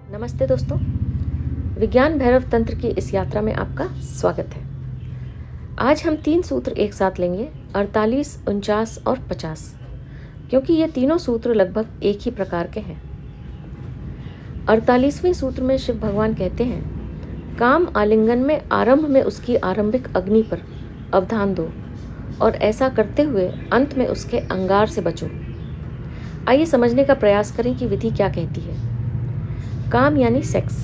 नमस्ते दोस्तों, विज्ञान भैरव तंत्र की इस यात्रा में आपका स्वागत है। आज हम 3 सूत्र एक साथ लेंगे, 48, 49 और 50, क्योंकि ये तीनों सूत्र लगभग एक ही प्रकार के हैं। 48वें सूत्र में शिव भगवान कहते हैं, काम आलिंगन में आरंभ में उसकी आरंभिक अग्नि पर अवधान दो और ऐसा करते हुए अंत में उसके अंगार से बचो। आइए समझने का प्रयास करें कि विधि क्या कहती है। काम यानी सेक्स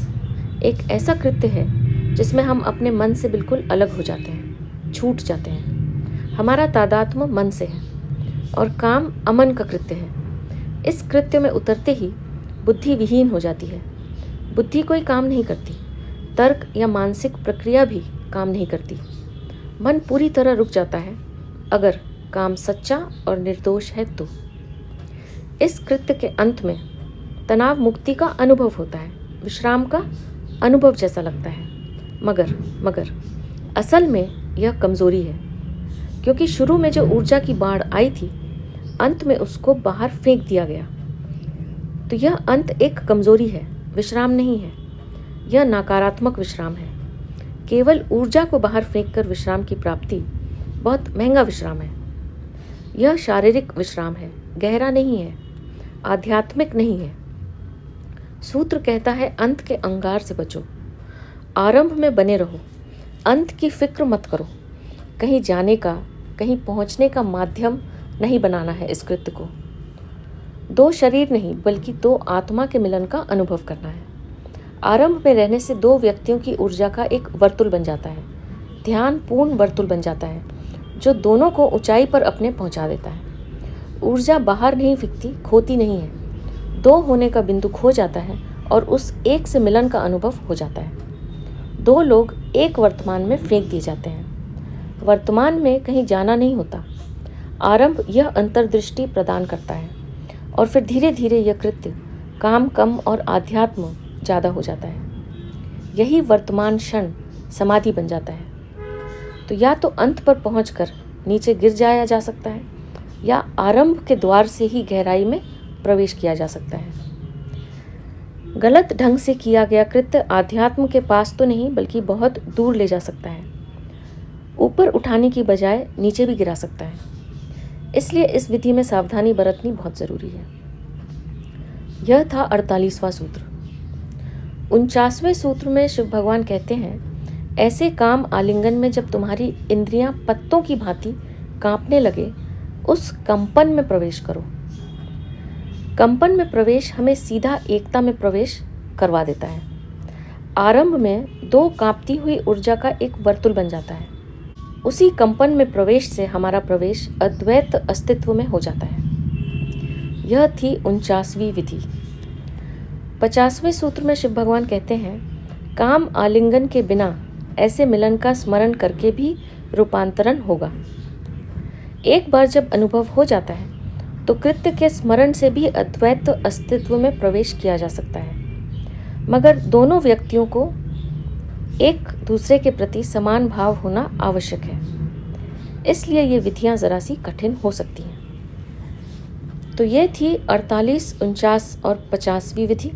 एक ऐसा कृत्य है जिसमें हम अपने मन से बिल्कुल अलग हो जाते हैं, छूट जाते हैं। हमारा तादात्म्य मन से है और काम अमन का कृत्य है। इस कृत्य में उतरते ही बुद्धि विहीन हो जाती है। बुद्धि कोई काम नहीं करती, तर्क या मानसिक प्रक्रिया भी काम नहीं करती। मन पूरी तरह रुक जाता है अगर काम सच्चा और निर्दोष है तो। इस कृत्य के अंत में तनाव मुक्ति का अनुभव होता है, विश्राम का अनुभव जैसा लगता है। मगर असल में यह कमजोरी है, क्योंकि शुरू में जो ऊर्जा की बाढ़ आई थी, अंत में उसको बाहर फेंक दिया गया। तो यह अंत एक कमजोरी है, विश्राम नहीं है। यह नकारात्मक विश्राम है। केवल ऊर्जा को बाहर फेंककर विश्राम की प्राप्ति बहुत महंगा विश्राम है। यह शारीरिक विश्राम है, गहरा नहीं है, आध्यात्मिक नहीं है। सूत्र कहता है, अंत के अंगार से बचो, आरंभ में बने रहो, अंत की फिक्र मत करो। कहीं जाने का, कहीं पहुंचने का माध्यम नहीं बनाना है इस कृत्य को। 2 शरीर नहीं बल्कि 2 आत्मा के मिलन का अनुभव करना है। आरंभ में रहने से 2 व्यक्तियों की ऊर्जा का एक वर्तुल बन जाता है, ध्यान पूर्ण वर्तुल बन जाता है, जो दोनों को ऊंचाई पर अपने पहुंचा देता है। ऊर्जा बाहर नहीं फिकती, खोती नहीं है। 2 होने का बिंदु खो जाता है और उस एक से मिलन का अनुभव हो जाता है। 2 लोग एक वर्तमान में फेंक दिए जाते हैं। वर्तमान में कहीं जाना नहीं होता। आरंभ यह अंतर्दृष्टि प्रदान करता है और फिर धीरे धीरे यह कृत्य काम कम और आध्यात्म ज़्यादा हो जाता है। यही वर्तमान क्षण समाधि बन जाता है। तो या तो अंत पर पहुंचकर नीचे गिर जाया जा सकता है, या आरंभ के द्वार से ही गहराई में प्रवेश किया जा सकता है। गलत ढंग से किया गया कृत्य आध्यात्म के पास तो नहीं बल्कि बहुत दूर ले जा सकता है। ऊपर उठाने की बजाय नीचे भी गिरा सकता है। इसलिए इस विधि में सावधानी बरतनी बहुत जरूरी है। यह था 48वां सूत्र। 49वें सूत्र में शिव भगवान कहते हैं, ऐसे काम आलिंगन में जब तुम्हारी इंद्रियां पत्तों की भांति कांपने लगे, उस कंपन में प्रवेश करो। कंपन में प्रवेश हमें सीधा एकता में प्रवेश करवा देता है। आरंभ में 2 कांपती हुई ऊर्जा का एक वर्तुल बन जाता है। उसी कंपन में प्रवेश से हमारा प्रवेश अद्वैत अस्तित्व में हो जाता है। यह थी 49वीं विधि। 50वें सूत्र में शिव भगवान कहते हैं, काम आलिंगन के बिना ऐसे मिलन का स्मरण करके भी रूपांतरण होगा। एक बार जब अनुभव हो जाता है तो कृत्य के स्मरण से भी अद्वैत अस्तित्व में प्रवेश किया जा सकता है। मगर दोनों व्यक्तियों को एक दूसरे के प्रति समान भाव होना आवश्यक है। इसलिए ये विधियां जरा सी कठिन हो सकती हैं। तो ये थी 48, 49 और 50वीं विधि।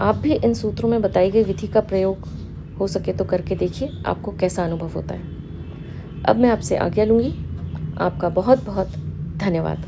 आप भी इन सूत्रों में बताई गई विधि का प्रयोग हो सके तो करके देखिए, आपको कैसा अनुभव होता है। अब मैं आपसे आज्ञा लूँगी। आपका बहुत बहुत धन्यवाद।